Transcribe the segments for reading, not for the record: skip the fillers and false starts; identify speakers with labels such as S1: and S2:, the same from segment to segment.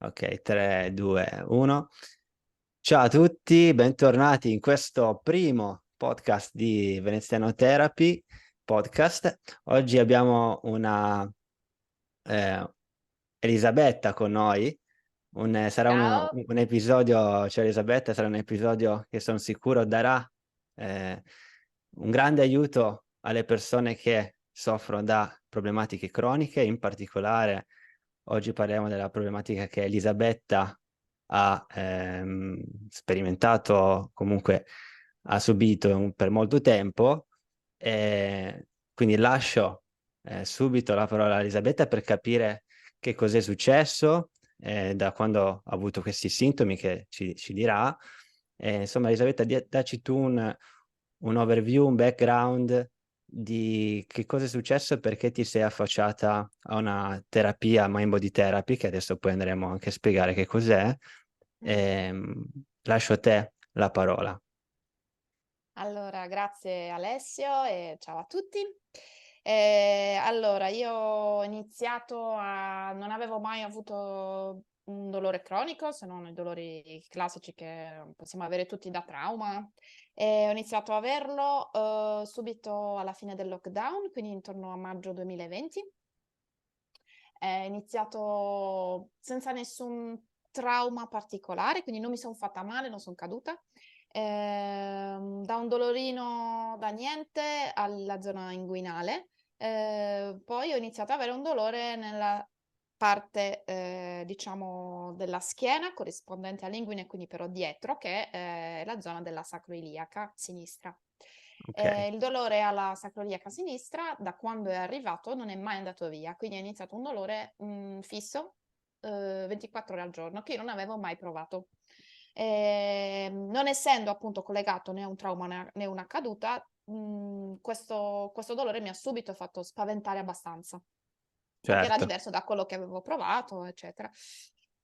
S1: Ok, 3, 2, 1. Ciao a tutti, bentornati in questo primo podcast di Veneziano Therapy Podcast. Oggi abbiamo una eh, Elisabetta con noi. Sarà
S2: Ciao.
S1: un episodio, cioè Elisabetta sarà un episodio che sono sicuro darà eh, un grande aiuto alle persone che soffrono da problematiche croniche. In particolare oggi parliamo della problematica che Elisabetta ha sperimentato, comunque ha subito per molto tempo. Quindi lascio subito la parola a Elisabetta per capire che cos'è successo da quando ha avuto questi sintomi che ci dirà. Insomma, Elisabetta, dacci tu un overview, un background di che cosa è successo e perché ti sei affacciata a una terapia, mind body therapy, che adesso poi andremo anche a spiegare che cos'è. Ehm, Lascio a te la parola.
S2: Allora, grazie Alessio e ciao a tutti. Allora, io ho iniziato non avevo mai avuto un dolore cronico, se non i dolori classici che possiamo avere tutti da trauma. E ho iniziato a averlo subito alla fine del lockdown, quindi intorno a maggio 2020. È iniziato senza nessun trauma particolare, quindi non mi son fatta male, non son caduta. Da un dolorino da niente alla zona inguinale. Poi ho iniziato ad avere un dolore nella parte, diciamo della schiena corrispondente all'inguine, quindi però dietro, che è la zona della sacroiliaca sinistra.
S1: Ok,
S2: Il dolore alla sacroiliaca sinistra, da quando è arrivato, non è mai andato via, quindi è iniziato un dolore, fisso, 24 ore al giorno, che io non avevo mai provato. Non essendo appunto collegato né a un trauma né una caduta, questo dolore mi ha subito fatto spaventare abbastanza, perché era
S1: certo.
S2: diverso da quello che avevo provato, eccetera.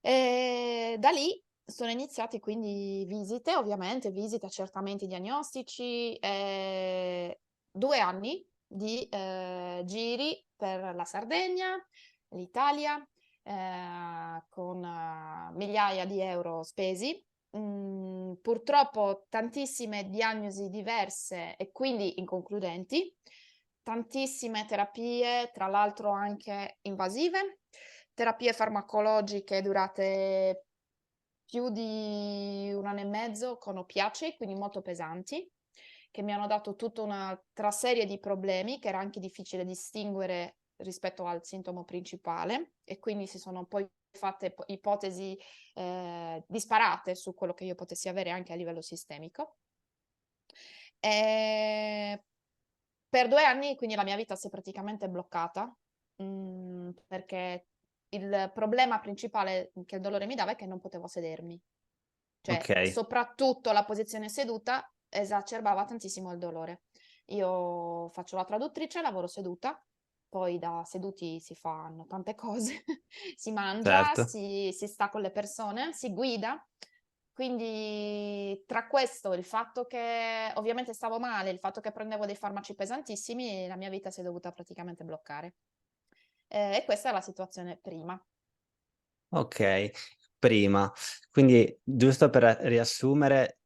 S2: Da lì sono iniziati quindi visite, ovviamente, visite, accertamenti diagnostici, 2 anni di, giri per la Sardegna, l'Italia, con migliaia di euro spesi. Purtroppo tantissime diagnosi diverse e quindi inconcludenti, tantissime terapie, tra l'altro anche invasive, terapie farmacologiche durate più di 1 anno e mezzo con oppiacei, quindi molto pesanti, che mi hanno dato tutta un'altra serie di problemi che era anche difficile distinguere rispetto al sintomo principale, e quindi si sono poi fatte ipotesi disparate su quello che io potessi avere anche a livello sistemico. Ehm, per 2 anni quindi la mia vita si è praticamente bloccata, perché il problema principale che il dolore mi dava è che non potevo sedermi. Cioè,
S1: Ok,
S2: soprattutto la posizione seduta esacerbava tantissimo il dolore. Io faccio la traduttrice, lavoro seduta, poi da seduti si fanno tante cose, si mangia,
S1: certo.
S2: si sta con le persone, si guida. Quindi tra questo, il fatto che ovviamente stavo male, il fatto che prendevo dei farmaci pesantissimi, la mia vita si è dovuta praticamente bloccare. E questa è la situazione prima.
S1: Ok, prima. Quindi, giusto per riassumere,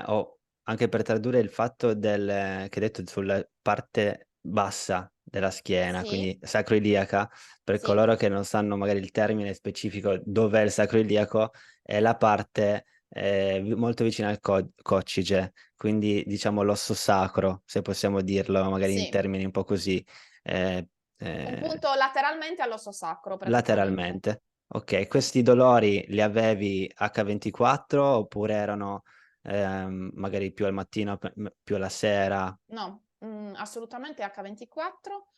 S1: o anche per tradurre il fatto che hai detto sulla parte bassa della schiena,
S2: Sì,
S1: quindi sacroiliaca, per
S2: sì.
S1: coloro che non sanno magari il termine specifico dov'è il sacroiliaco, è la parte molto vicina al coccige, quindi diciamo l'osso sacro, se possiamo dirlo magari in
S2: Sì,
S1: termini un po' così. eh,
S2: un
S1: eh,
S2: punto lateralmente all'osso sacro praticamente.
S1: Lateralmente. Ok,
S2: Sì.
S1: questi dolori li avevi H24 oppure erano magari più al mattino, più alla sera?
S2: No, assolutamente H24.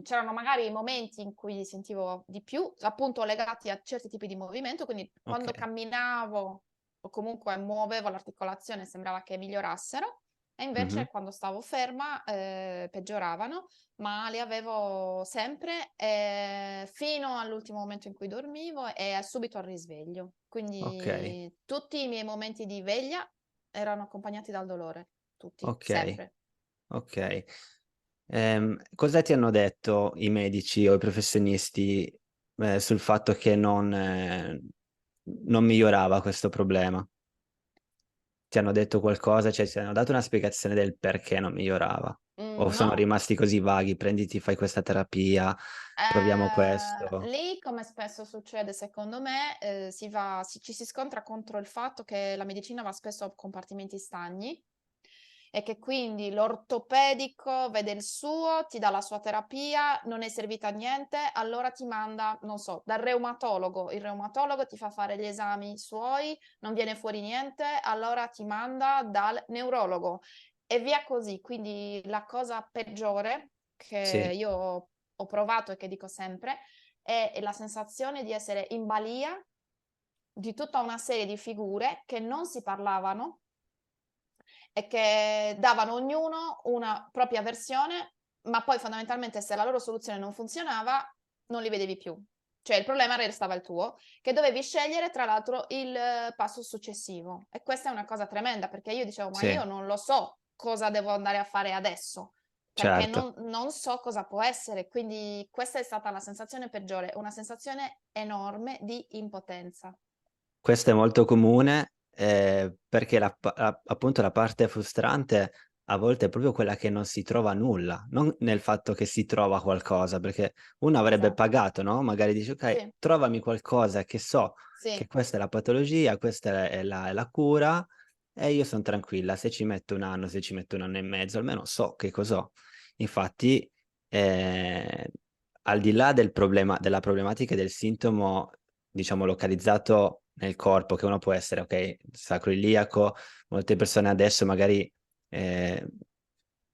S2: C'erano magari momenti in cui li sentivo di più, appunto legati a certi tipi di movimento, quindi
S1: Ok.
S2: quando camminavo o comunque muovevo l'articolazione sembrava che migliorassero, e
S1: Mhm.
S2: invece quando stavo ferma, peggioravano, ma li avevo sempre, fino all'ultimo momento in cui dormivo e subito al risveglio.
S1: Ok,
S2: Quindi tutti i miei momenti di veglia erano accompagnati dal dolore, tutti,
S1: ok,
S2: sempre.
S1: ok. Cosa ti hanno detto i medici o i professionisti sul fatto che non migliorava questo problema. Ti hanno detto qualcosa, cioè ti hanno dato una spiegazione del perché non migliorava? O sono
S2: No.
S1: rimasti così vaghi, prenditi, fai questa terapia, proviamo questo?
S2: Lì, come spesso succede, secondo me, ci si scontra contro il fatto che la medicina va spesso a compartimenti stagni e che quindi l'ortopedico vede il suo, ti dà la sua terapia, non è servita a niente, allora ti manda, non so, dal reumatologo. Il reumatologo ti fa fare gli esami suoi, non viene fuori niente, allora ti manda dal neurologo e via così. Quindi la cosa peggiore che
S1: Sì,
S2: io ho provato e che dico sempre è la sensazione di essere in balia di tutta una serie di figure che non si parlavano e che davano ognuno una propria versione, ma poi fondamentalmente se la loro soluzione non funzionava, non li vedevi più. Cioè il problema restava il tuo, che dovevi scegliere tra l'altro il passo successivo. E questa è una cosa tremenda, perché io dicevo, ma
S1: sì,
S2: io non lo so cosa devo andare a fare adesso, perché
S1: certo.
S2: non so cosa può essere. Quindi questa è stata la sensazione peggiore, una sensazione enorme di impotenza.
S1: Questo è molto comune, perché appunto la parte frustrante a volte è proprio quella che non si trova nulla, non nel fatto che si trova qualcosa, perché uno avrebbe
S2: Esatto.
S1: pagato, no? Magari dice, ok,
S2: Sì,
S1: trovami qualcosa che so che
S2: sì.
S1: questa è la patologia, questa è la cura, e io sono tranquilla. Se ci metto un anno, se ci metto un anno e mezzo, almeno so che cos'ho. Infatti, eh, al di là del problema, della problematica del sintomo, diciamo, localizzato nel corpo, che uno può essere, ok, sacro iliaco, molte persone adesso magari eh,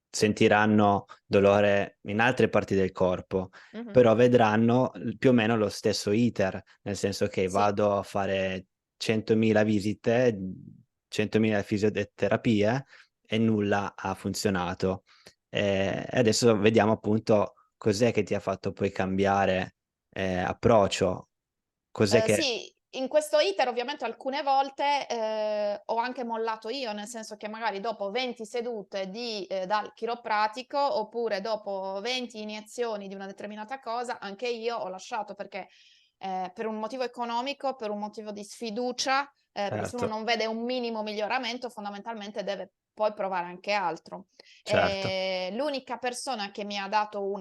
S1: sentiranno dolore in altre parti del corpo,
S2: Mhm.
S1: però vedranno più o meno lo stesso iter, nel senso che
S2: Sì.
S1: vado a fare 100.000 visite, 100.000 fisioterapie e nulla ha funzionato. E adesso vediamo appunto cos'è che ti ha fatto poi cambiare approccio, cos'è che...
S2: Sì, in questo iter ovviamente alcune volte, ho anche mollato io, nel senso che magari dopo 20 sedute dal chiropratico, oppure dopo 20 iniezioni di una determinata cosa, anche io ho lasciato perché, per un motivo economico, per un motivo di sfiducia, perché se uno
S1: Certo,
S2: non vede un minimo miglioramento fondamentalmente deve poi provare anche altro.
S1: certo.
S2: L'unica persona che mi ha dato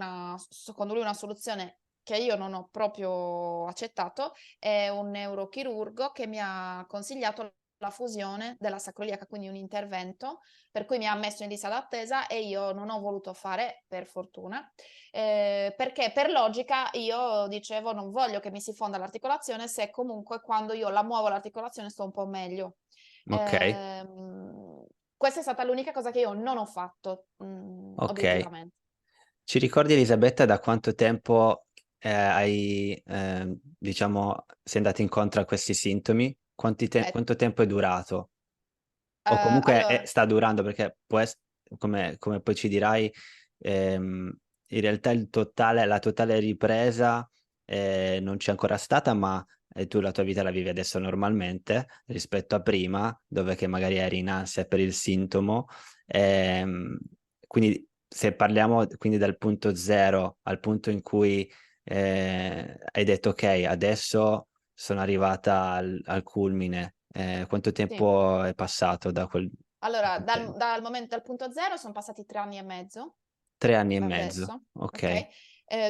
S2: secondo lui una soluzione che io non ho proprio accettato, è un neurochirurgo che mi ha consigliato la fusione della sacroiliaca, quindi un intervento, per cui mi ha messo in lista d'attesa e io non ho voluto fare, per fortuna, perché per logica io dicevo non voglio che mi si fonda l'articolazione se comunque quando io la muovo l'articolazione sto un po' meglio.
S1: Ok,
S2: Ehm, Questa è stata l'unica cosa che io non ho fatto,
S1: ok.
S2: obiettivamente.
S1: Ci ricordi Elisabetta da quanto tempo diciamo, sei andata incontro a questi sintomi?
S2: Eh,
S1: Quanto tempo è durato? O comunque
S2: allora,
S1: sta durando perché come poi ci dirai, in realtà la totale ripresa non c'è ancora stata, ma tu la tua vita la vivi adesso normalmente rispetto a prima, dove che magari eri in ansia per il sintomo. Ehm, quindi se parliamo quindi dal punto zero al punto in cui hai detto ok, adesso sono arrivata al culmine. Quanto
S2: sì.
S1: tempo è passato da
S2: Allora,
S1: quel tempo?
S2: dal punto zero son passati 3 anni e mezzo,
S1: 3 anni e mezzo.
S2: adesso,
S1: Ok,
S2: okay?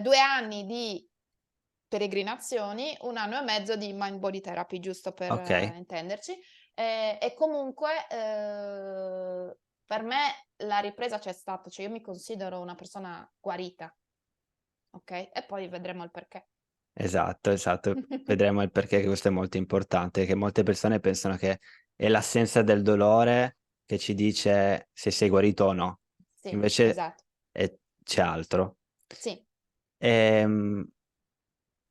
S2: 2 anni di peregrinazioni, 1 anno e mezzo di mind body therapy, giusto per
S1: ok,
S2: intenderci. E comunque, per me la ripresa c'è stata, cioè io mi considero una persona guarita, okay? E poi vedremo il perché.
S1: esatto, esatto. Vedremo il perché, che questo è molto importante, che molte persone pensano che è l'assenza del dolore che ci dice se sei guarito o no.
S2: Sì,
S1: Invece
S2: esatto.
S1: c'è altro.
S2: Sì.
S1: Ehm,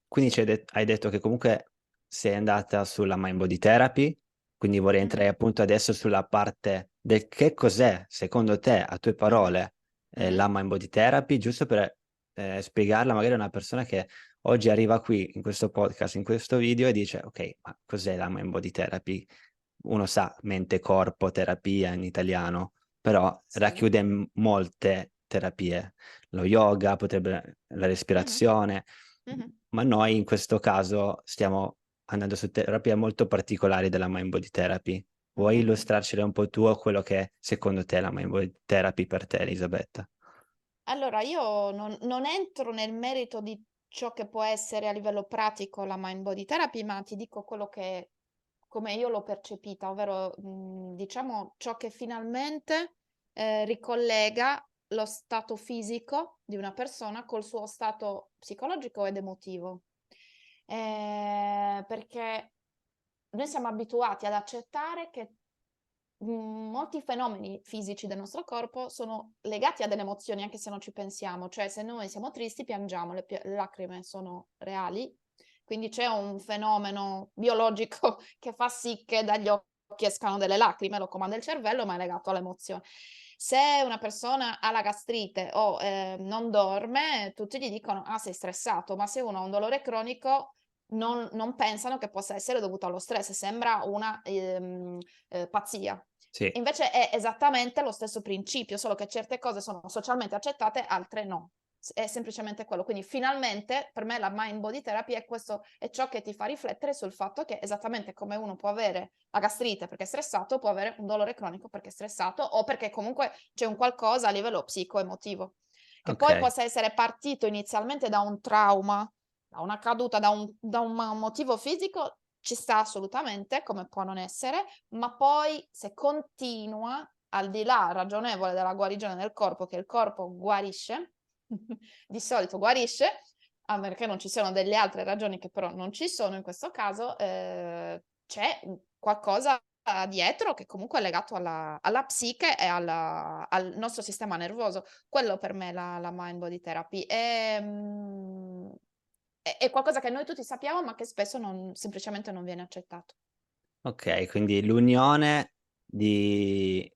S1: Quindi hai detto che comunque sei andata sulla mind body therapy, quindi vorrei
S2: Mh-mh.
S1: entrare appunto adesso sulla parte del che cos'è, secondo te, a tue
S2: Mh-mh.
S1: parole,
S2: Mh-mh.
S1: la mind body therapy, giusto per spiegarla magari a una persona che oggi arriva qui in questo podcast, in questo video e dice, ok, ma cos'è la mind body therapy? Uno sa mente-corpo terapia in italiano, però
S2: Sì.
S1: racchiude molte terapie. Lo yoga, potrebbe la
S2: Mh-mh.
S1: respirazione.
S2: Mhm.
S1: Ma noi in questo caso stiamo andando su terapie molto particolari della mind body therapy. Vuoi
S2: Mhm.
S1: illustrarcela un po' tu a quello che secondo te è la mind body therapy per te, Elisabetta?
S2: Allora, io non entro nel merito di ciò che può essere a livello pratico la mind body therapy, ma ti dico quello che, come io l'ho percepita, ovvero diciamo ciò che finalmente ricollega lo stato fisico di una persona col suo stato psicologico ed emotivo. Perché noi siamo abituati ad accettare che molti fenomeni fisici del nostro corpo sono legati a delle emozioni, anche se non ci pensiamo. Cioè, se noi siamo tristi, piangiamo, le lacrime sono reali, quindi c'è un fenomeno biologico che fa sì che dagli occhi escano delle lacrime, lo comanda il cervello, ma è legato all'emozione. Se una persona ha la gastrite o non dorme, tutti gli dicono: "Ah, sei stressato", ma se uno ha un dolore cronico non pensano che possa essere dovuto allo stress, sembra una pazzia.
S1: Sì,
S2: Invece è esattamente lo stesso principio, solo che certe cose sono socialmente accettate, altre no. È semplicemente quello. Quindi finalmente per me la mind body therapy è questo, è ciò che ti fa riflettere sul fatto che esattamente come uno può avere la gastrite perché è stressato, può avere un dolore cronico perché è stressato o perché comunque c'è un qualcosa a livello psico-emotivo. Che poi
S1: ok,
S2: possa essere partito inizialmente da un trauma, da una caduta, da un motivo fisico, ci sta assolutamente, come può non essere, ma poi se continua, al di là ragionevole della guarigione del corpo, che il corpo guarisce, di solito guarisce, a meno che non ci siano delle altre ragioni che però non ci sono in questo caso, c'è qualcosa dietro che comunque è legato alla psiche e al nostro sistema nervoso. Quello per me è la mind body therapy. È qualcosa che noi tutti sappiamo, ma che spesso semplicemente non viene accettato.
S1: ok, quindi l'unione di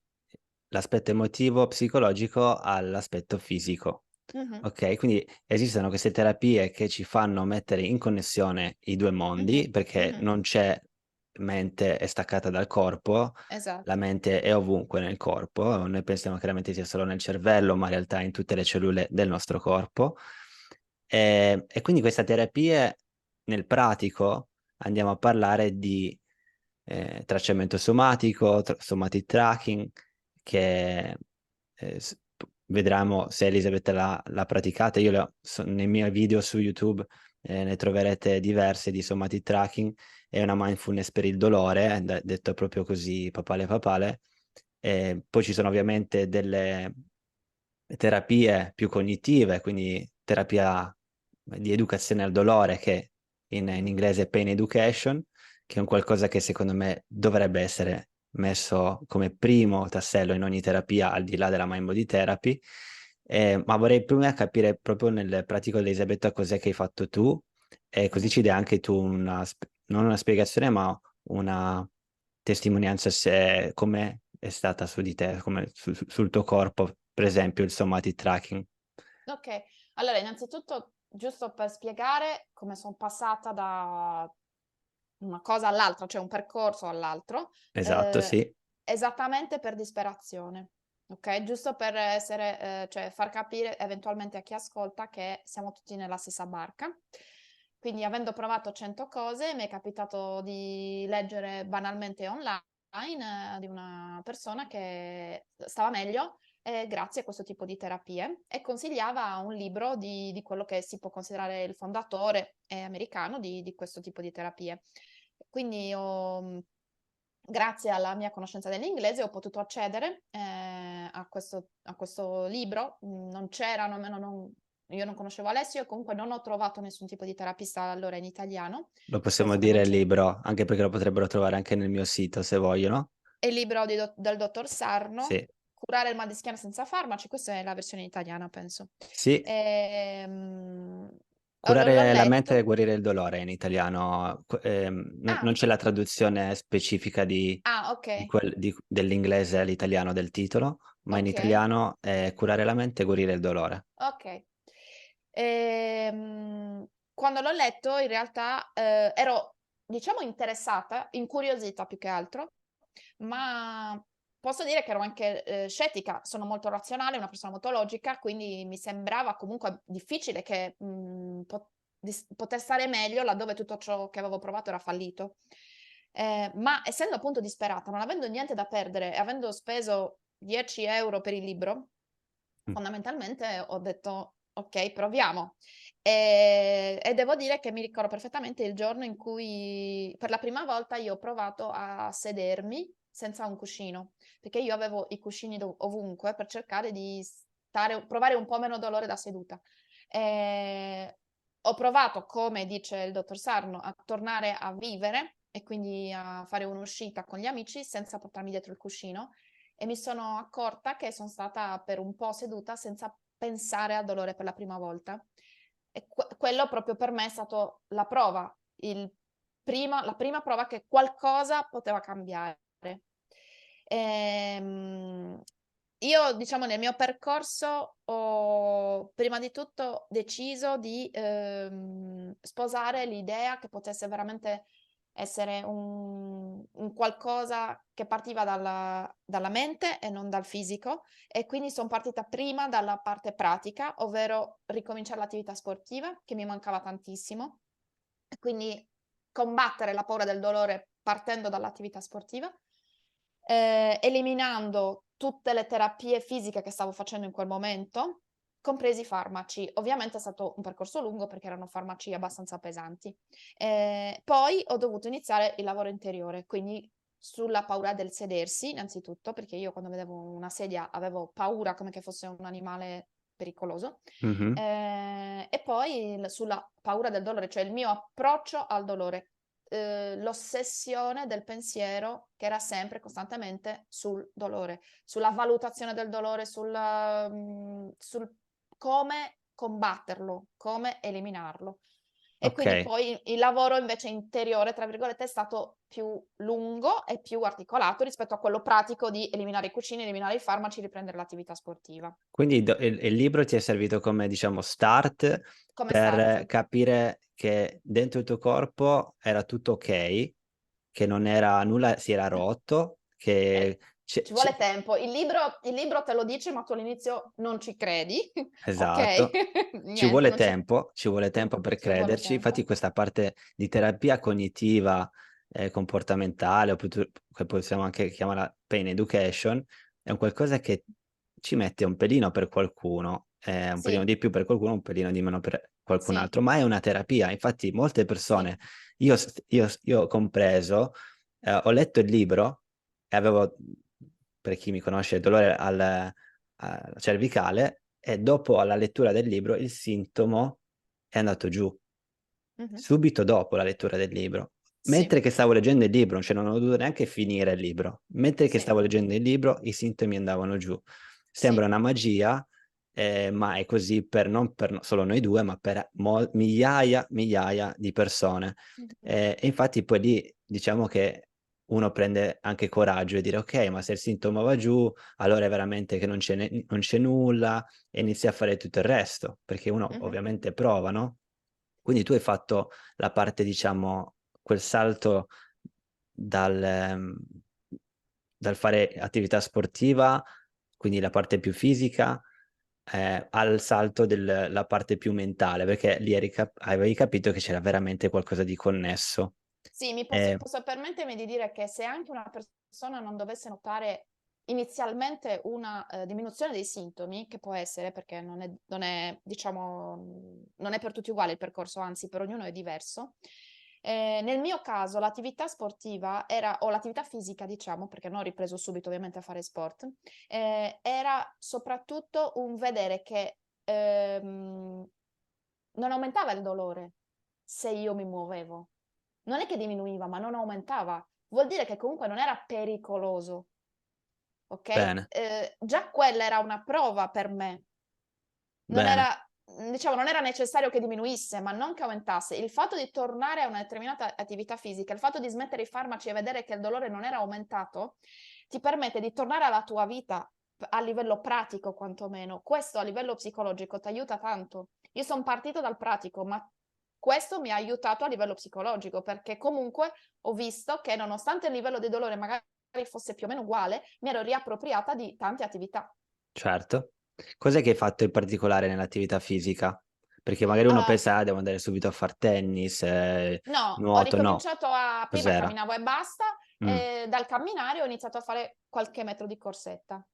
S1: l'aspetto emotivo psicologico all'aspetto fisico.
S2: Mh-mh,
S1: Ok, quindi esistono queste terapie che ci fanno mettere in connessione i due
S2: mh-mh,
S1: mondi, perché
S2: mh-mh,
S1: non c'è mente è staccata dal corpo, la
S2: esatto.
S1: mente è ovunque nel corpo, noi pensiamo che la mente sia solo nel cervello, ma in realtà è in tutte le cellule del nostro corpo. E quindi queste terapie, nel pratico, andiamo a parlare di tracciamento somatico, somatic tracking, che vedremo se Elisabetta l'ha praticata. Io nei miei video su YouTube ne troverete diverse di somatic tracking. È una mindfulness per il dolore, detto proprio così, papale papale. Poi ci sono ovviamente delle terapie più cognitive, quindi terapia di educazione al dolore, che in inglese è pain education, che è un qualcosa che secondo me dovrebbe essere messo come primo tassello in ogni terapia, al di là della mind body therapy. Ma vorrei prima capire proprio nel pratico di Elisabetta cos'è che hai fatto tu, e così
S2: Mh-mh.
S1: ci dai anche tu non una spiegazione, ma una testimonianza se come è stata su di te, come sul tuo corpo, per esempio il somatic tracking.
S2: Okay. Allora innanzitutto, giusto per spiegare come son passata da una cosa all'altra, cioè un percorso all'altro,
S1: Esatto,
S2: ehm,
S1: sì.
S2: esattamente per disperazione, okay, giusto per essere cioè far capire eventualmente a chi ascolta che siamo tutti nella stessa barca. Quindi avendo provato 100 cose, mi è capitato di leggere banalmente online di una persona che stava meglio, grazie a questo tipo di terapie e consigliava un libro di quello che si può considerare il fondatore, americano di questo tipo di terapie. Quindi grazie alla mia conoscenza dell'inglese ho potuto accedere, a questo libro. Non c'erano almeno non io non conoscevo Alessio e comunque non ho trovato nessun tipo di terapista allora in italiano.
S1: Lo possiamo
S2: Forse che non
S1: dire il
S2: c'era.
S1: libro, anche perché lo potrebbero trovare anche nel mio sito se vogliono.
S2: È il libro del dottor Sarno,
S1: Sì,
S2: "Curare il mal di schiena senza farmaci", questa è la versione italiana penso.
S1: sì.
S2: Ehm, l'ho
S1: Curare la mente e
S2: letto.
S1: guarire il dolore in italiano. Non
S2: Ah,
S1: c'è la traduzione specifica
S2: okay,
S1: dell'inglese all'italiano del titolo, ma in
S2: okay.
S1: italiano è curare la mente e guarire il dolore.
S2: Okay. Quando l'ho letto in realtà, ero diciamo interessata, incuriosita più che altro, ma posso dire che ero anche, scettica. Sono molto razionale, una persona molto logica, quindi mi sembrava comunque difficile che, poter stare meglio laddove tutto ciò che avevo provato era fallito. Ma essendo appunto disperata, non avendo niente da perdere e avendo speso 10 € per il libro,
S1: Mh.
S2: fondamentalmente ho detto: "Okay, proviamo". E devo dire che mi ricordo perfettamente il giorno in cui per la prima volta io ho provato a sedermi senza un cuscino, perché io avevo i cuscini ovunque per cercare di provare un po' meno dolore da seduta. Ehm, Ho provato, come dice il dottor Sarno, a tornare a vivere e quindi a fare un'uscita con gli amici senza portarmi dietro il cuscino e mi sono accorta che son stata per un po' seduta senza pensare al dolore per la prima volta. E quello proprio per me è stato la prima prova che qualcosa poteva cambiare. Ehm, io diciamo nel mio percorso ho prima di tutto deciso di, sposare l'idea che potesse veramente essere un qualcosa che partiva dalla mente e non dal fisico, e quindi son partita prima dalla parte pratica, ovvero ricominciare l'attività sportiva, che mi mancava tantissimo, e quindi combattere la paura del dolore partendo dall'attività sportiva, eliminando tutte le terapie fisiche che stavo facendo in quel momento, compresi i farmaci. Ovviamente è stato un percorso lungo perché erano farmaci abbastanza pesanti. Poi ho dovuto iniziare il lavoro interiore, quindi sulla paura del sedersi innanzitutto, perché io quando vedevo una sedia avevo paura come che fosse un animale pericoloso,
S1: Mh-mh.
S2: e poi sulla paura del dolore, cioè il mio approccio al dolore, l'ossessione del pensiero che era sempre costantemente sul dolore, sulla valutazione del dolore, sul come combatterlo, come eliminarlo. E quindi
S1: Okay.
S2: poi il lavoro invece "interiore", tra virgolette, è stato più lungo e più articolato rispetto a quello pratico di eliminare i cuscini, eliminare i farmaci, riprendere l'attività sportiva.
S1: Quindi il libro ti è servito come, diciamo, start
S2: Come
S1: per
S2: start.
S1: capire che dentro il tuo corpo era tutto okay, che non era nulla si era rotto, che
S2: Ci
S1: c'è
S2: vuole tempo. Il libro te lo dice, ma tu all'inizio non ci credi, okay?
S1: esatto.
S2: Niente, non c'è
S1: Ci vuole tempo per
S2: ci vuole
S1: crederci. Infatti
S2: tempo.
S1: questa parte di terapia cognitiva, comportamentale, che possiamo anche chiamarla pain education, è un qualcosa che ci mette un pelino per qualcuno, un pelino
S2: Sì,
S1: di più per qualcuno, un pelino di meno per qualcun
S2: sì.
S1: altro, ma è una terapia. Infatti molte
S2: Sì.
S1: persone, io compreso, ho letto il libro e avevo, per chi mi conosce, il dolore alla cervicale e dopo alla lettura del libro il sintomo è andato giù,
S2: Mh-mh.
S1: subito dopo la lettura del libro.
S2: Sì,
S1: Mentre che stavo leggendo il libro, cioè non ho dovuto neanche finire il libro, mentre che
S2: sì,
S1: stavo leggendo il libro i sintomi andavano giù. Sembra
S2: sì.
S1: una magia, ma è così per non per solo noi 2, ma per migliaia, migliaia di persone.
S2: Mh-mh.
S1: E infatti poi lì diciamo che uno prende anche coraggio e dire: "Okay, ma se il sintomo va giù, allora è veramente che non c'è nulla", e inizi a fare tutto il resto, perché uno
S2: Mh-mh.
S1: ovviamente prova, no, quindi tu hai fatto la parte diciamo quel salto dal dal fare attività sportiva, quindi la parte più fisica, al salto la parte più mentale, perché lì avevi capito che c'era veramente qualcosa di connesso.
S2: Sì, mi posso
S1: Ehm
S2: posso permettermi di dire che se anche una persona non dovesse notare inizialmente una, diminuzione dei sintomi, che può essere perché non è diciamo, non è per tutti uguale il percorso, anzi per ognuno è diverso. Nel mio caso l'attività sportiva era o l'attività fisica diciamo, perché non ho ripreso subito ovviamente a fare sport, era soprattutto un vedere che, non aumentava il dolore se io mi muovevo. Non è che diminuiva, ma non aumentava. Vuol dire che comunque non era pericoloso, okay?
S1: bene,
S2: Già quella era una prova per me. Non
S1: bene,
S2: era diciamo non era necessario che diminuisse, ma non che aumentasse. Il fatto di tornare a una determinata attività fisica, il fatto di smettere i farmaci e vedere che il dolore non era aumentato, ti permette di tornare alla tua vita a livello pratico quantomeno. Questo a livello psicologico t'aiuta tanto. Io son partita dal pratico, ma questo mi ha aiutato a livello psicologico, perché comunque ho visto che nonostante il livello di dolore magari fosse più o meno uguale, mi ero riappropriata di tante attività.
S1: certo. Cos'è che hai fatto in particolare nell'attività fisica? Perché magari uno
S2: Ah,
S1: pensa, devo andare subito a far tennis,
S2: no, ho
S1: nuoto, no.
S2: ricominciato prima
S1: Cos'era?
S2: camminavo e basta,
S1: Mm.
S2: e dal camminare ho iniziato a fare qualche metro di corsetta.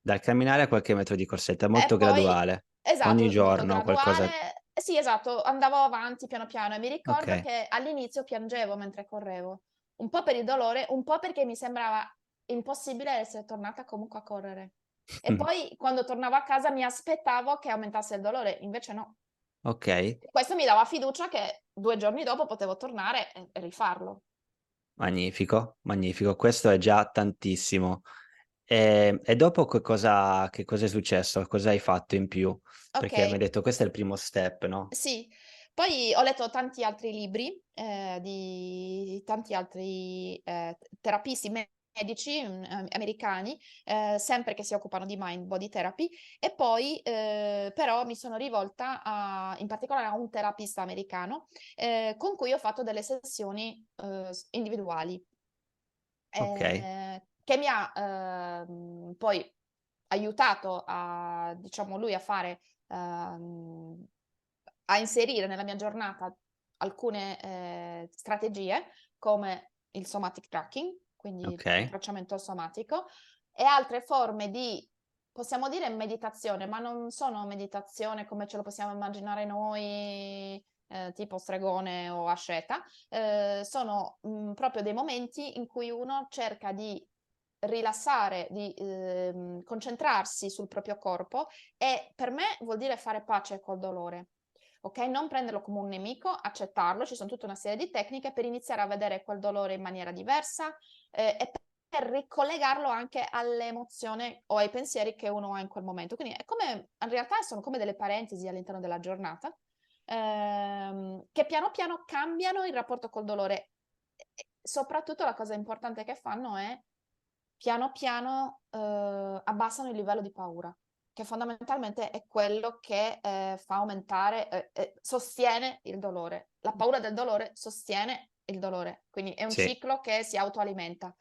S1: Dal camminare a qualche metro di corsetta,
S2: E
S1: molto
S2: poi,
S1: graduale. Ogni
S2: esatto, molto
S1: giorno qualcosa.
S2: graduale. Sì, esatto, andavo avanti piano piano e mi ricordo
S1: Ok.
S2: che all'inizio piangevo mentre correvo, un po' per il dolore, un po' perché mi sembrava impossibile essere tornata comunque a correre. E poi quando tornavo a casa mi aspettavo che aumentasse il dolore, invece no.
S1: Ok.
S2: Questo mi dava fiducia che 2 giorni dopo potevo tornare e rifarlo.
S1: Magnifico, magnifico. Questo è già tantissimo. E dopo che cosa è successo? Cosa hai fatto in più? Perché mi hai
S2: Okay.
S1: detto questo è il primo step, no?
S2: Sì, poi ho letto tanti altri libri, di tanti altri, t terapisti medici, americani, sempre che si occupano di mind body therapy e poi, però mi sono rivolta in particolare a un terapista americano, con cui ho fatto delle sessioni, individuali.
S1: Okay,
S2: Che mi ha, poi aiutato a diciamo lui a fare uhm, a inserire nella mia giornata alcune, strategie, come il somatic tracking, quindi il
S1: okay.
S2: tracciamento somatico, e altre forme di, possiamo dire meditazione, ma non sono meditazione come ce lo possiamo immaginare noi, tipo stregone o asceta, sono, proprio dei momenti in cui uno cerca di rilassare, di, concentrarsi sul proprio corpo e per me vuol dire fare pace col dolore, okay, non prenderlo come un nemico, accettarlo, ci son tutta una serie di tecniche per iniziare a vedere quel dolore in maniera diversa, e per ricollegarlo anche all'emozione o ai pensieri che uno ha in quel momento. Quindi è come, in realtà sono come delle parentesi all'interno della giornata, che piano piano cambiano il rapporto col dolore. E soprattutto la cosa importante che fanno è piano piano, abbassano il livello di paura, che fondamentalmente è quello che, fa aumentare sostiene il dolore. La paura del dolore sostiene il dolore, quindi è un
S1: Sì.
S2: ciclo che si autoalimenta.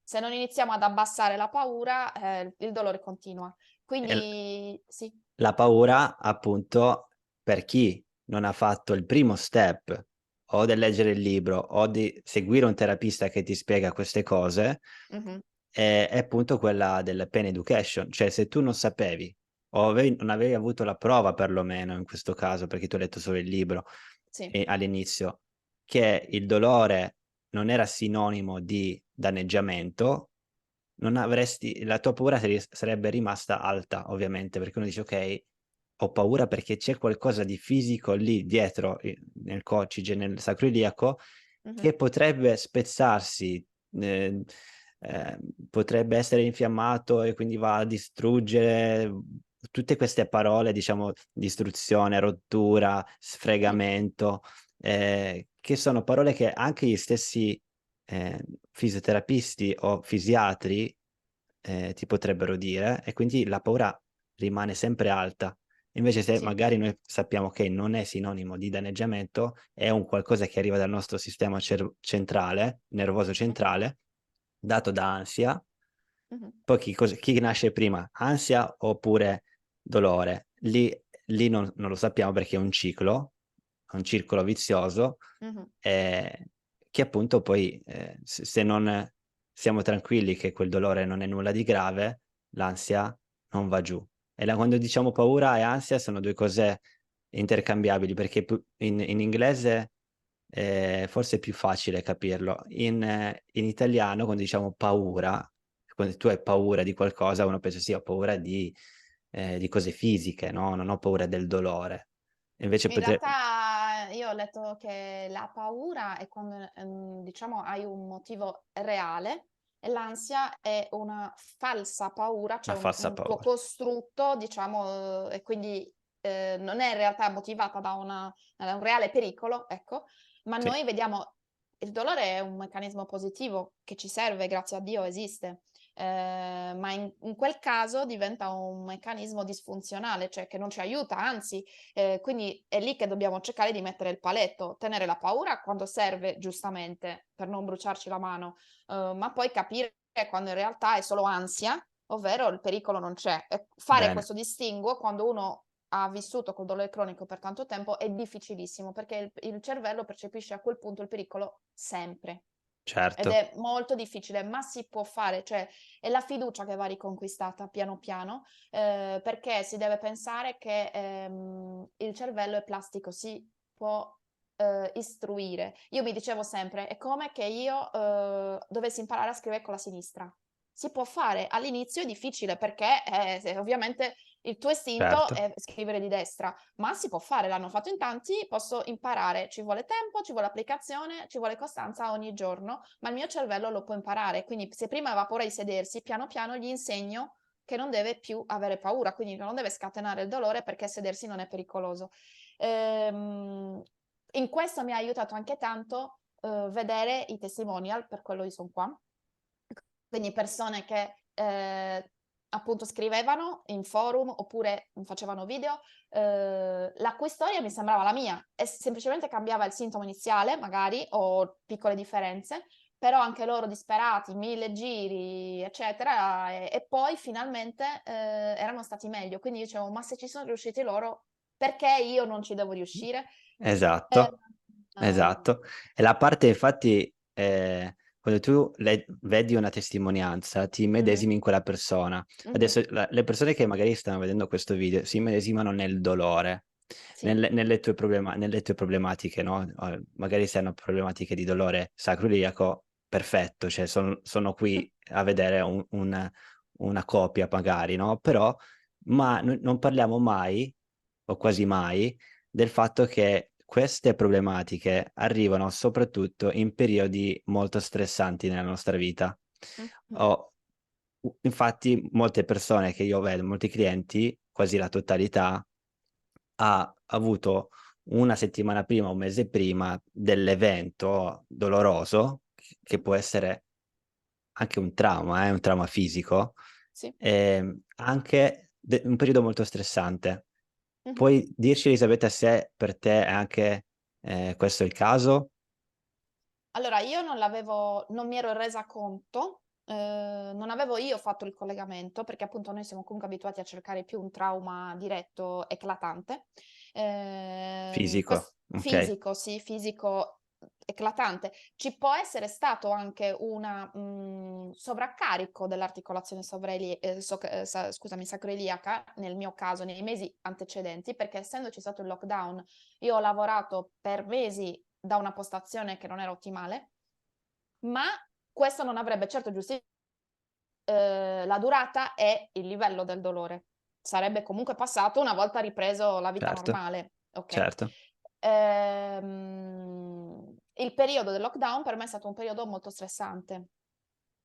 S2: Se non iniziamo ad abbassare la paura, il dolore continua.
S1: E l
S2: Quindi sì,
S1: La paura, appunto, per chi non ha fatto il primo step, o del leggere il libro, o di seguire un terapista che ti spiega queste cose,
S2: mh-mh,
S1: è appunto quella del pain education. Cioè, se tu non sapevi o non avevi avuto la prova perlomeno in questo caso, perché tu hai letto solo il libro,
S2: sì,
S1: all'inizio, che il dolore non era sinonimo di danneggiamento, non avresti la tua paura sarebbe rimasta alta ovviamente, perché uno dice: "Okay, ho paura perché c'è qualcosa di fisico lì dietro nel coccige, nel sacro iliaco,
S2: mh-mh,
S1: che potrebbe spezzarsi, ehm, ehm, potrebbe essere infiammato e quindi va a distruggere", tutte queste parole, diciamo, distruzione, rottura,
S2: mh,
S1: sfregamento, che sono parole che anche gli stessi, fisioterapisti o fisiatri, ti potrebbero dire, e quindi la paura rimane sempre alta. Invece se
S2: sì,
S1: magari noi sappiamo che non è sinonimo di danneggiamento, è un qualcosa che arriva dal nostro sistema centrale, nervoso
S2: mh-mh,
S1: centrale, dato da ansia,
S2: mh-mh,
S1: poi chi nasce prima, ansia oppure dolore? Lì non lo sappiamo perché è un circolo vizioso,
S2: mh-mh,
S1: ehm, che appunto poi, se non siamo tranquilli che quel dolore non è nulla di grave, l'ansia non va giù. E quando diciamo paura e ansia sono 2 cose intercambiabili, perché in inglese, forse è più facile capirlo. In italiano quando diciamo paura, quando tu hai paura di qualcosa, uno pensa: "Sì, ho paura di cose fisiche, no, non ho paura del dolore." E invece
S2: In realtà io ho letto che la paura è quando, diciamo hai un motivo reale e l'ansia è una falsa paura, cioè
S1: una falsa
S2: un tuo
S1: paura.
S2: costrutto diciamo, e quindi, non è in realtà motivata da un reale pericolo, ecco, ma
S1: Sì,
S2: noi vediamo il dolore è un meccanismo positivo che ci serve, grazie a Dio esiste. Ma in quel caso diventa un meccanismo disfunzionale, cioè che non ci aiuta, anzi. Quindi è lì che dobbiamo cercare di mettere il paletto, tenere la paura quando serve, giustamente, per non bruciarci la mano, ma poi capire quando in realtà è solo ansia, ovvero il pericolo non c'è. E fare
S1: bene.
S2: questo distinguo quando uno ha vissuto col dolore cronico per tanto tempo è difficilissimo, perché il cervello percepisce a quel punto il pericolo sempre. Ed
S1: certo,
S2: è molto difficile, ma si può fare, cioè è la fiducia che va riconquistata piano piano, perché si deve pensare che, il cervello è plastico, si può, istruire. Io mi dicevo sempre: "È come che io, dovessi imparare a scrivere con la sinistra." Si può fare, all'inizio è difficile perché, se ovviamente il tuo istinto
S1: certo.
S2: è scrivere di destra, ma si può fare, l'hanno fatto in tanti, posso imparare. Ci vuole tempo, ci vuole applicazione, ci vuole costanza ogni giorno, ma il mio cervello lo può imparare. Quindi se prima aveva paura di sedersi, piano piano gli insegno che non deve più avere paura, quindi non deve scatenare il dolore perché sedersi non è pericoloso. Ehm, In questo mi ha aiutato anche tanto, vedere i testimonial, per quello io son qua. Quindi persone che, appunto scrivevano in forum oppure, facevano video, la cui storia mi sembrava la mia e semplicemente cambiava il sintomo iniziale magari o piccole differenze, però anche loro disperati, 1000 giri, eccetera, e poi finalmente, erano stati meglio. Quindi dicevo: "Ma se ci sono riusciti loro, perché io non ci devo riuscire?"
S1: Esatto,
S2: Ehm,
S1: esatto. E la parte infatti, quando tu vedi una testimonianza, ti
S2: mh-mh,
S1: immedesimi in quella persona.
S2: mh-mh,
S1: Adesso le persone che magari stanno vedendo questo video si immedesimano nel dolore,
S2: sì,
S1: nelle tue problematiche, no, magari se hanno problematiche di dolore sacroiliaco, perfetto, cioè sono qui a vedere una copia magari, no, però ma non parliamo mai, o quasi mai, del fatto che queste problematiche arrivano soprattutto in periodi molto stressanti nella nostra vita.
S2: mh-mh,
S1: Ho infatti molte persone che io vedo, molti clienti, quasi la totalità, ha avuto 1 settimana prima, 1 mese prima dell'evento doloroso, che
S2: mh,
S1: può essere anche un trauma fisico,
S2: sì,
S1: anche un periodo molto stressante.
S2: mh-mh.
S1: Puoi dirci Elisabetta se per te è anche, questo il caso?
S2: Allora io non mi ero resa conto, non avevo io fatto il collegamento, perché appunto noi siamo comunque abituati a cercare più un trauma diretto, eclatante.
S1: Fisico,
S2: Ques
S1: okay,
S2: Fisico, sì, fisico, eclatante. Ci può essere stato anche una sovraccarico dell'articolazione sacroiliaca, nel mio caso, nei mesi antecedenti, perché essendoci stato il lockdown, io ho lavorato per mesi da una postazione che non era ottimale, ma questo non avrebbe certo la durata e il livello del dolore. Sarebbe comunque passato una volta ripreso la vita
S1: certo,
S2: normale, okay?
S1: certo,
S2: Il periodo del lockdown per me è stato un periodo molto stressante,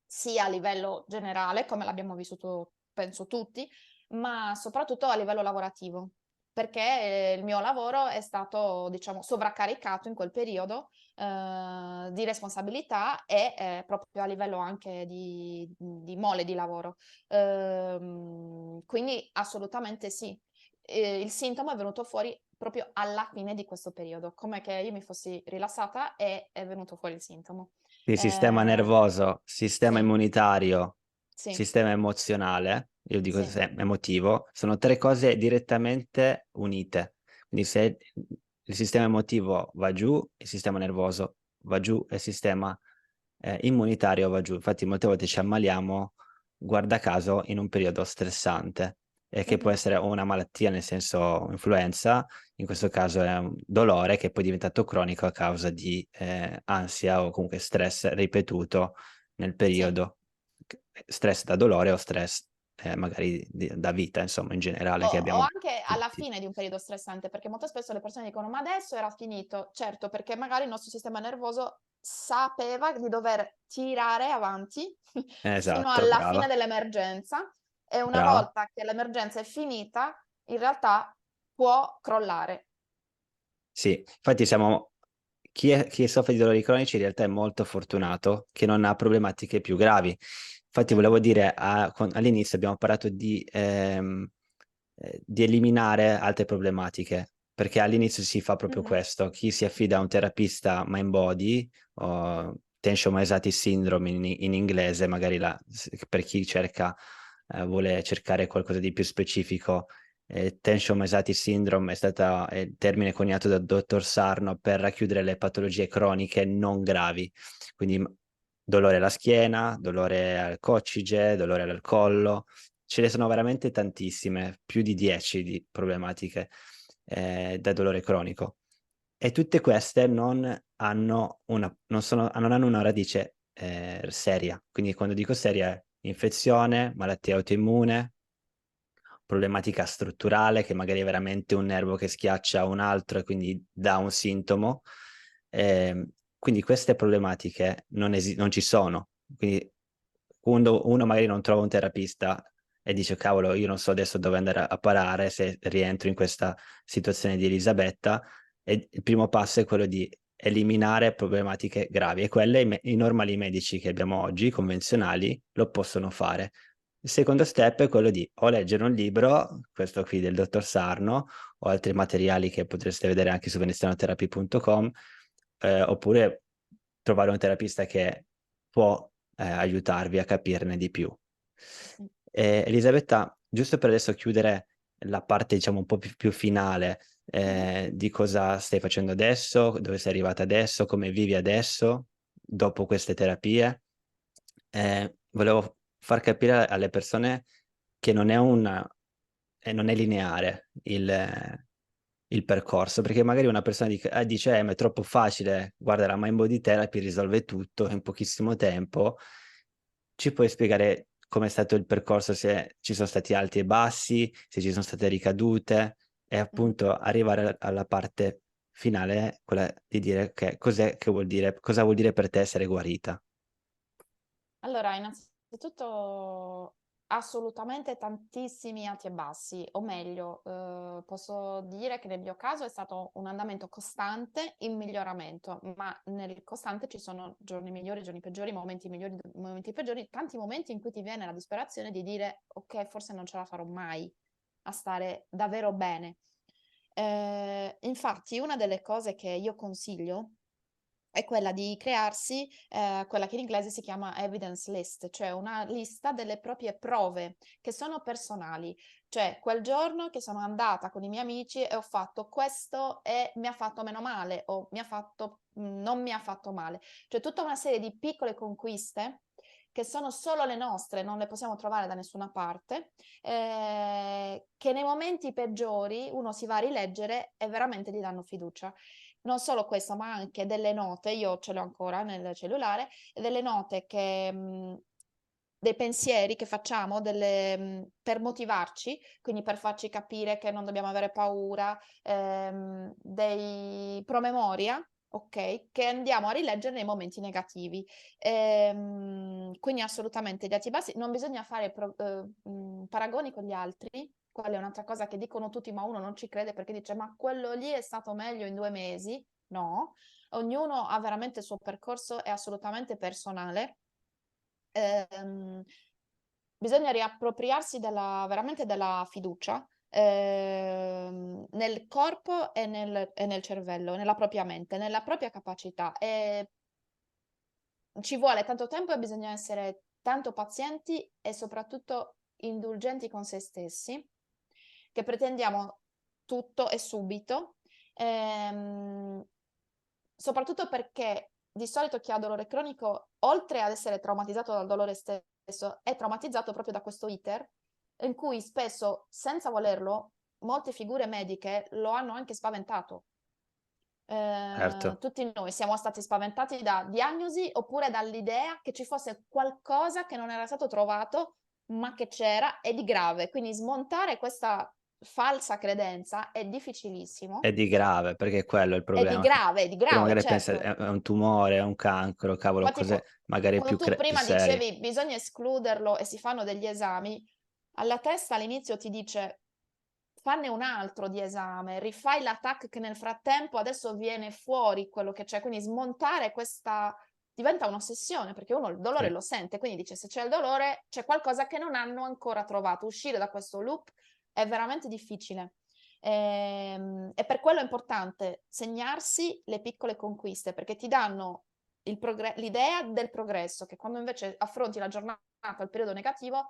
S2: sia a livello generale, come l'abbiamo vissuto penso tutti, ma soprattutto a livello lavorativo, perché il mio lavoro è stato, diciamo, sovraccaricato in quel periodo, di responsabilità e, proprio a livello anche di mole di lavoro. Quindi assolutamente sì. Il sintomo è venuto fuori proprio alla fine di questo periodo, come che io mi fossi rilassata e è venuto fuori il sintomo.
S1: il sistema
S2: Ehm
S1: nervoso, sistema
S2: sì,
S1: immunitario,
S2: sì,
S1: sistema emozionale, io dico
S2: sì.
S1: emotivo, sono 3 cose direttamente unite. Quindi se il sistema emotivo va giù, il sistema nervoso va giù e il sistema, immunitario va giù. Infatti molte volte ci ammaliamo, guarda caso, in un periodo stressante, che può
S2: Mh-mh.
S1: essere o una malattia, nel senso influenza, in questo caso è un dolore che poi è diventato cronico a causa di, ansia o comunque stress ripetuto nel
S2: Sì.
S1: periodo, stress da dolore o stress, magari da vita insomma in generale che
S2: O
S1: abbiamo
S2: anche alla
S1: tutti.
S2: fine di un periodo stressante, perché molto spesso le persone dicono: "Ma adesso era finito." Certo, perché magari il nostro sistema nervoso sapeva di dover tirare avanti fino
S1: Esatto,
S2: alla fine
S1: brava,
S2: dell'emergenza e una
S1: brava.
S2: volta che l'emergenza è finita, in realtà può crollare.
S1: Sì, infatti siamo chi soffre di dolori cronici in realtà è molto fortunato che non ha problematiche più gravi. Infatti
S2: Mh-mh,
S1: volevo dire all'inizio abbiamo parlato di eliminare altre problematiche, perché all'inizio si fa proprio
S2: mh-mh.
S1: questo. Chi si affida a un terapista mind body o Tension Myasthenic Syndrome in inglese, magari per chi cerca vuole cercare qualcosa di più specifico, tension anxiety syndrome è il termine coniato dal dottor Sarno per racchiudere le patologie croniche non gravi, quindi dolore alla schiena, dolore al coccige, dolore al collo, ce ne sono veramente tantissime, più di 10 di problematiche da dolore cronico. E tutte queste non hanno una radice seria. Quindi quando dico seria è infezione, malattia autoimmune, problematica strutturale, che magari è veramente un nervo che schiaccia un altro e quindi dà un sintomo. Quindi queste problematiche non ci sono. Quindi quando uno magari non trova un terapista e dice cavolo, io non so adesso dove andare a parare se rientro in questa situazione di Elisabetta, e il primo passo è quello di eliminare problematiche gravi, e quelle i normali medici che abbiamo oggi, convenzionali, lo possono fare. Il secondo step è quello di o leggere un libro, questo qui del dottor Sarno, o altri materiali che potreste vedere anche su venezianotherapy.com, oppure trovare un terapista che può aiutarvi a capirne di più. Elisabetta, giusto per adesso chiudere la parte, diciamo, un po' più finale, di cosa stai facendo adesso, dove sei arrivata adesso, come vivi adesso, dopo queste terapie. Volevo far capire alle persone che non è lineare il percorso, perché magari una persona dice, ma è troppo facile, guarda, la Mind Body Therapy risolve tutto in pochissimo tempo. Ci puoi spiegare com'è stato il percorso, se ci sono stati alti e bassi, se ci sono state ricadute, e appunto arrivare alla parte finale, quella di dire cosa vuol dire per te essere guarita?
S2: Allora, innanzitutto assolutamente tantissimi alti e bassi, o meglio, posso dire che nel mio caso è stato un andamento costante in miglioramento, ma nel costante ci sono giorni migliori, giorni peggiori, momenti migliori, momenti peggiori, tanti momenti in cui ti viene la disperazione di dire ok, forse non ce la farò mai a stare davvero bene. Infatti, una delle cose che io consiglio è quella di crearsi quella che in inglese si chiama evidence list, cioè una lista delle proprie prove che sono personali. Cioè, quel giorno che sono andata con i miei amici e ho fatto questo e mi ha fatto meno male o non mi ha fatto male. Cioè, tutta una serie di piccole conquiste che sono solo le nostre, non le possiamo trovare da nessuna parte, che nei momenti peggiori uno si va a rileggere e veramente gli danno fiducia. Non solo questo, ma anche delle note, io ce l'ho ancora nel cellulare, delle note dei pensieri che facciamo per motivarci, quindi per farci capire che non dobbiamo avere paura, dei promemoria, ok? Che andiamo a rileggere nei momenti negativi. Quindi assolutamente gli alti e bassi, non bisogna fare paragoni con gli altri. Quella è un'altra cosa che dicono tutti, ma uno non ci crede perché dice: ma quello lì è stato meglio in 2 mesi. No, ognuno ha veramente il suo percorso, è assolutamente personale. Ehm, Bisogna riappropriarsi veramente della fiducia nel corpo e nel cervello, nella propria mente, nella propria capacità. E ci vuole tanto tempo e bisogna essere tanto pazienti e soprattutto indulgenti con se stessi, che pretendiamo tutto e subito, ehm, soprattutto perché di solito chi ha dolore cronico, oltre ad essere traumatizzato dal dolore stesso, è traumatizzato proprio da questo iter, in cui spesso, senza volerlo, molte figure mediche lo hanno anche spaventato.
S1: Certo.
S2: Tutti noi siamo stati spaventati da diagnosi oppure dall'idea che ci fosse qualcosa che non era stato trovato, ma che c'era e di grave. Quindi smontare questa falsa credenza è difficilissimo.
S1: È di grave, perché è quello il problema.
S2: È di
S1: Uno
S2: grave,
S1: magari pensa
S2: certo.
S1: è un tumore, è un cancro, cavolo,
S2: Infatti,
S1: cose magari
S2: quando tu
S1: più
S2: prima
S1: serie.
S2: dicevi bisogna escluderlo e si fanno degli esami, alla testa all'inizio ti dice fanne un altro di esame, rifai la TAC che nel frattempo adesso viene fuori quello che c'è, quindi smontare questa diventa un'ossessione perché uno il dolore
S1: Sì.
S2: lo sente, quindi dice se c'è il dolore c'è qualcosa che non hanno ancora trovato. Uscire da questo loop è veramente difficile. E per quello è importante segnarsi le piccole conquiste perché ti danno l'idea del progresso, che quando invece affronti la giornata, il periodo negativo,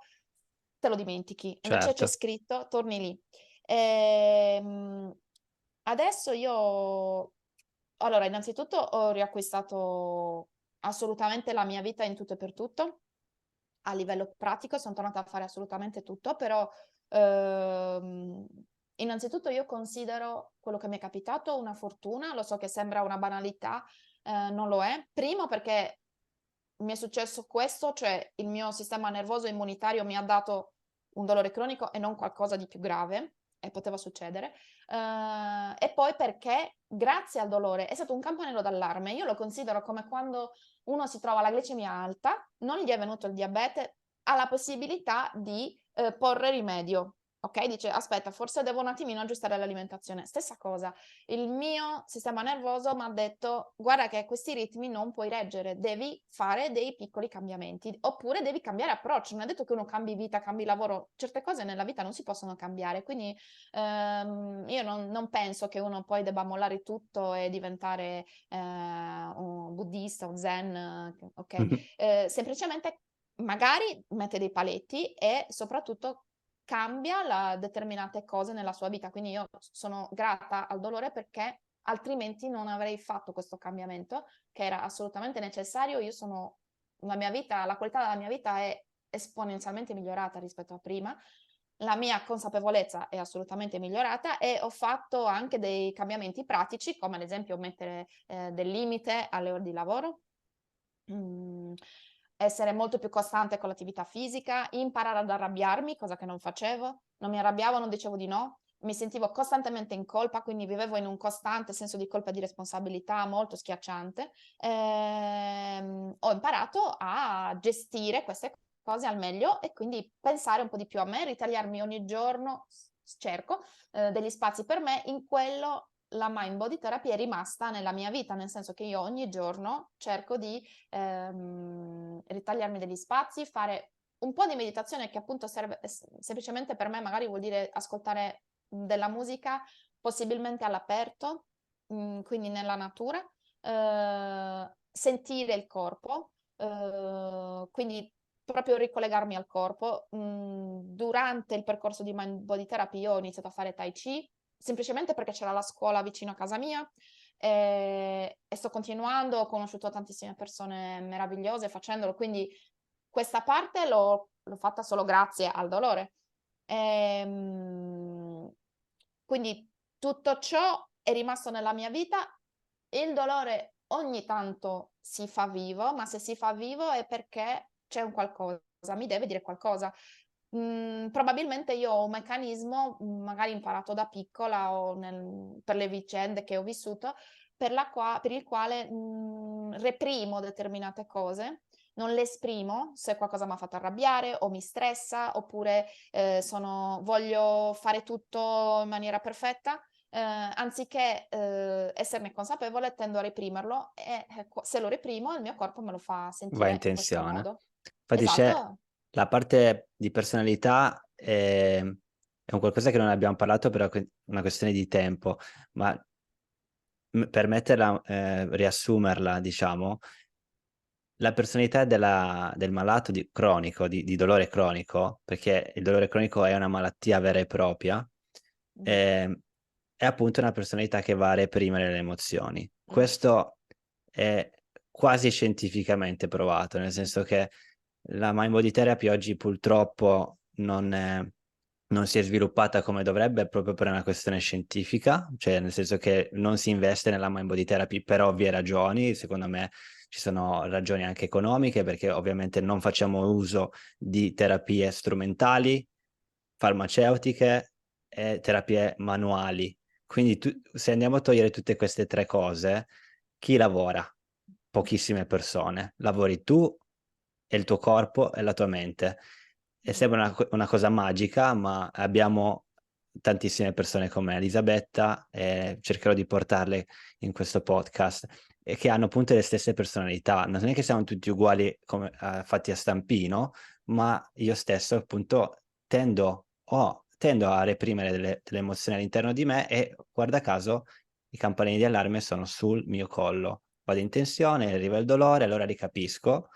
S2: te lo dimentichi. Invece c'è
S1: Certo.
S2: scritto, torni lì. Adesso allora, innanzitutto ho riacquistato assolutamente la mia vita in tutto e per tutto. A livello pratico sono tornata a fare assolutamente tutto, però innanzitutto io considero quello che mi è capitato una fortuna, lo so che sembra una banalità, non lo è. Primo perché mi è successo questo, cioè il mio sistema nervoso immunitario mi ha dato un dolore cronico e non qualcosa di più grave, e poteva succedere. E poi perché grazie al dolore è stato un campanello d'allarme. Io lo considero come quando uno si trova la glicemia alta, non gli è venuto il diabete, ha la possibilità di porre rimedio. Ok? Dice, aspetta, forse devo un attimino aggiustare l'alimentazione. Stessa cosa, il mio sistema nervoso mi ha detto, guarda che questi ritmi non puoi reggere, devi fare dei piccoli cambiamenti, oppure devi cambiare approccio. Non è detto che uno cambi vita, cambi lavoro, certe cose nella vita non si possono cambiare, quindi io non penso che uno poi debba mollare tutto e diventare un buddista, un zen, ok? Semplicemente magari mette dei paletti e soprattutto cambia determinate cose nella sua vita. Quindi io sono grata al dolore perché altrimenti non avrei fatto questo cambiamento che era assolutamente necessario. La mia vita, la qualità della mia vita è esponenzialmente migliorata rispetto a prima. La mia consapevolezza è assolutamente migliorata e ho fatto anche dei cambiamenti pratici, come ad esempio mettere del limite alle ore di lavoro, essere molto più costante con l'attività fisica, imparare ad arrabbiarmi, cosa che non facevo, non mi arrabbiavo, non dicevo di no, mi sentivo costantemente in colpa, quindi vivevo in un costante senso di colpa e di responsabilità molto schiacciante. Ho imparato a gestire queste cose al meglio e quindi pensare un po' di più a me, ritagliarmi ogni giorno, cerco, degli spazi per me. In quello la mind body therapy è rimasta nella mia vita, nel senso che io ogni giorno cerco di ritagliarmi degli spazi, fare un po' di meditazione che appunto serve semplicemente per me, magari vuol dire ascoltare della musica, possibilmente all'aperto, quindi nella natura, sentire il corpo, quindi proprio ricollegarmi al corpo. Durante il percorso di mind body therapy io ho iniziato a fare Tai Chi, semplicemente perché c'era la scuola vicino a casa mia e sto continuando, ho conosciuto tantissime persone meravigliose facendolo, quindi questa parte l'ho fatta solo grazie al dolore. Quindi tutto ciò è rimasto nella mia vita. Il dolore ogni tanto si fa vivo, ma se si fa vivo è perché c'è un qualcosa, mi deve dire qualcosa. Probabilmente io ho un meccanismo, magari imparato da piccola o per le vicende che ho vissuto, per il quale reprimo determinate cose, non le esprimo se qualcosa mi ha fatto arrabbiare o mi stressa, oppure voglio fare tutto in maniera perfetta. Anziché esserne consapevole, tendo a reprimerlo e se lo reprimo il mio corpo me lo fa
S1: Va in
S2: sentire in questo
S1: tensione.
S2: modo.
S1: Infatti c'è
S2: Esatto.
S1: la parte di personalità, è un qualcosa che non abbiamo parlato per una questione di tempo, ma per metterla, riassumerla, diciamo, la personalità del malato cronico, di dolore cronico, perché il dolore cronico è una malattia vera e propria,
S2: Mm,
S1: ehm, è appunto una personalità che va a reprimere le emozioni.
S2: mm,
S1: Questo è quasi scientificamente provato, nel senso che la mind body therapy oggi purtroppo non si è sviluppata come dovrebbe proprio per una questione scientifica, cioè nel senso che non si investe nella mind body therapy per ovvie ragioni. Secondo me ci sono ragioni anche economiche, perché ovviamente non facciamo uso di terapie strumentali, farmaceutiche e terapie manuali. Quindi se andiamo a togliere tutte queste tre cose, chi lavora? Pochissime persone. Lavori tu e il tuo corpo e la tua mente. E
S2: mm.
S1: sembra una cosa magica, ma abbiamo tantissime persone come Elisabetta, e cercherò di portarle in questo podcast, e che hanno appunto le stesse personalità. Non è che siamo tutti uguali come fatti a stampino, ma io stesso appunto tendo a reprimere delle emozioni all'interno di me, e guarda caso i campanelli di allarme sono sul mio collo. Vado in tensione, arriva il dolore, allora li capisco,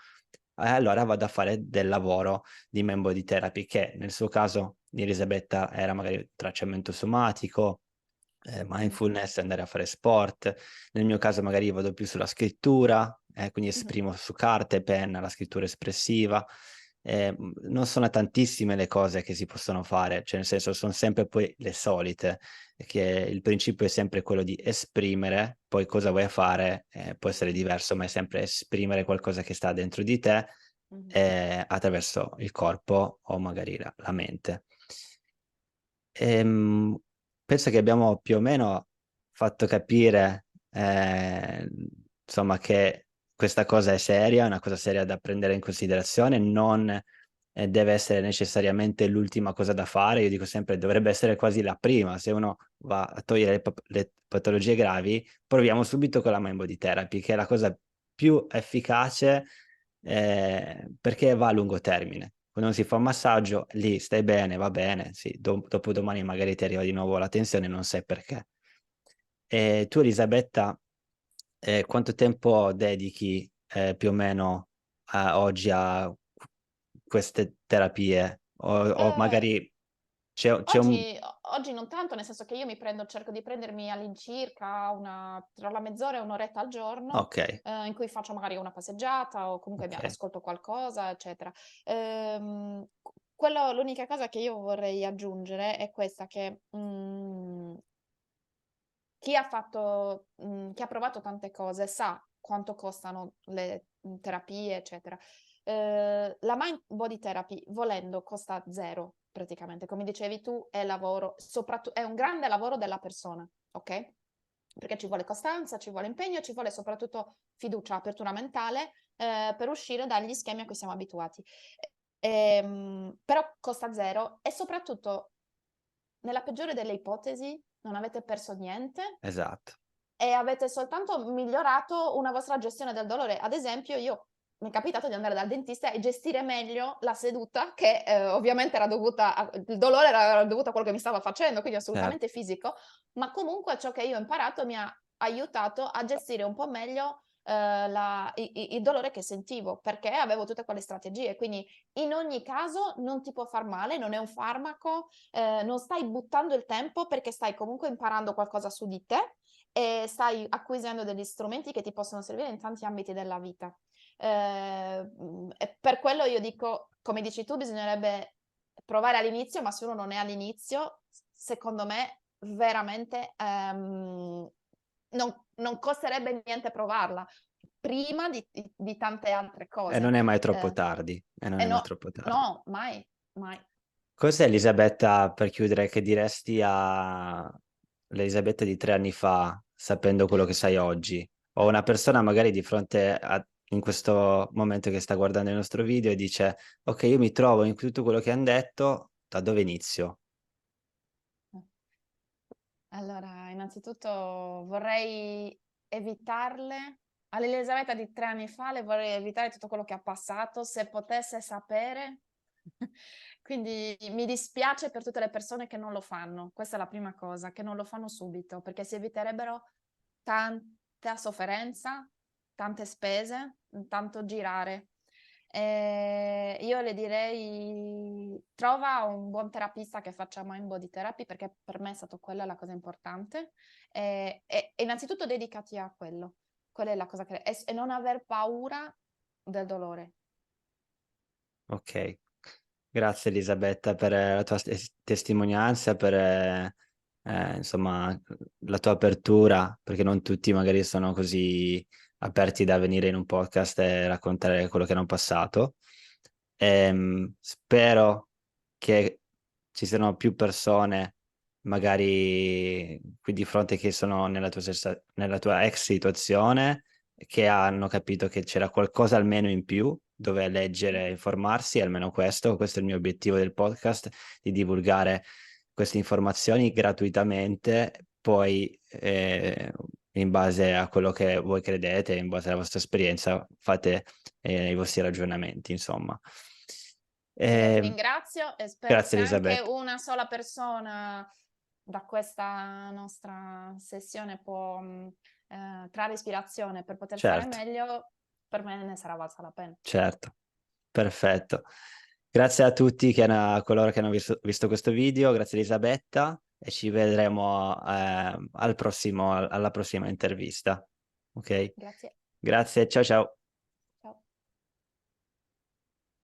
S1: allora vado a fare del lavoro di mind body therapy, che nel suo caso di Elisabetta era magari tracciamento somatico,
S2: Mhm,
S1: mindfulness, andare a fare sport. Nel mio caso magari vado più sulla scrittura, quindi
S2: mhm,
S1: esprimo su carta e penna la scrittura espressiva. Non sono tantissime le cose che si possono fare, cioè nel senso sono sempre poi le solite, che il principio è sempre quello di esprimere, poi cosa vuoi fare può essere diverso, ma è sempre esprimere qualcosa che sta dentro di te
S2: mhm.
S1: attraverso il corpo o magari la mente. Ehm, Penso che abbiamo più o meno fatto capire, insomma, che questa cosa è seria, è una cosa seria da prendere in considerazione, non deve essere necessariamente l'ultima cosa da fare. Io dico sempre, dovrebbe essere quasi la prima. Se uno va a togliere le patologie gravi, proviamo subito con la mind body therapy, che è la cosa più efficace, perché va a lungo termine. Quando si fa un massaggio, lì stai bene, va bene, sì, dopo domani magari ti arriva di nuovo la tensione, non sai perché. E tu, Elisabetta, quanto tempo dedichi più o meno oggi a queste terapie? O
S2: Eh,
S1: magari c'è un...
S2: oggi non tanto, nel senso che io cerco di prendermi all'incirca tra la mezz'ora e un'oretta al giorno,
S1: Ok,
S2: in cui faccio magari una passeggiata o comunque
S1: ok,
S2: ascolto qualcosa, eccetera. L'unica cosa che io vorrei aggiungere è questa, che chi ha provato tante cose sa quanto costano le terapie, eccetera. La mind body therapy, volendo, costa 0 praticamente. Come dicevi tu, è un grande lavoro della persona, ok? Perché ci vuole costanza, ci vuole impegno, ci vuole soprattutto fiducia, apertura mentale, per uscire dagli schemi a cui siamo abituati. Però costa 0 e soprattutto, nella peggiore delle ipotesi, non avete perso niente
S1: esatto.
S2: e avete soltanto migliorato una vostra gestione del dolore. Ad esempio, mi è capitato di andare dal dentista e gestire meglio la seduta, che ovviamente il dolore era dovuto a quello che mi stava facendo, quindi
S1: Certo.
S2: assolutamente fisico, ma comunque ciò che io ho imparato mi ha aiutato a gestire un po' meglio il dolore che sentivo, perché avevo tutte quelle strategie. Quindi in ogni caso non ti può far male, non è un farmaco, non stai buttando il tempo perché stai comunque imparando qualcosa su di te e stai acquisendo degli strumenti che ti possono servire in tanti ambiti della vita. E per quello io dico, come dici tu, bisognerebbe provare all'inizio, ma se uno non è all'inizio, secondo me veramente non costerebbe niente provarla prima di tante altre
S1: E
S2: cose.
S1: non è mai troppo
S2: Eh,
S1: tardi. E non
S2: e
S1: è mai
S2: no,
S1: troppo tardi.
S2: no, mai, mai.
S1: Cos'è Elisabetta, per chiudere, che diresti a l'Elisabetta di 3 anni fa, sapendo quello che sai oggi? O una persona magari di fronte a, in questo momento che sta guardando il nostro video e dice, ok, io mi trovo in tutto quello che hanno detto, da dove inizio?
S2: Allora, innanzitutto vorrei evitarle. All'Elisabetta di 3 anni fa le vorrei evitare tutto quello che ha passato, se potesse sapere. Quindi mi dispiace per tutte le persone che non lo fanno. Questa è la prima cosa, che non lo fanno subito, perché si eviterebbero tanta sofferenza, tante spese, tanto girare. Io le direi trova un buon terapista che faccia mind body therapy, perché per me è stato quella la cosa importante, e innanzitutto dedicati a quello. Quella è la cosa e non aver paura del dolore.
S1: Ok, grazie Elisabetta per la tua testimonianza, per insomma la tua apertura, perché non tutti magari sono così aperti da venire in un podcast e raccontare quello che hanno passato. Spero che ci siano più persone magari qui di fronte che sono nella tua ex situazione, che hanno capito che c'era qualcosa almeno in più dove leggere e informarsi, almeno questo è il mio obiettivo del podcast, di divulgare queste informazioni gratuitamente, poi in base a quello che voi credete, in base alla vostra esperienza, fate i vostri ragionamenti, insomma.
S2: Io ti
S1: Eh,
S2: ringrazio e spero
S1: Grazie
S2: se anche
S1: Elisabetta.
S2: una sola persona da questa nostra sessione può trarre ispirazione per poter fare
S1: Certo,
S2: meglio, per me ne sarà valsa la pena.
S1: certo, perfetto. Grazie a tutti a coloro che hanno visto questo video, grazie Elisabetta e ci vedremo alla prossima intervista. Ok?
S2: Grazie.
S1: Grazie, ciao ciao.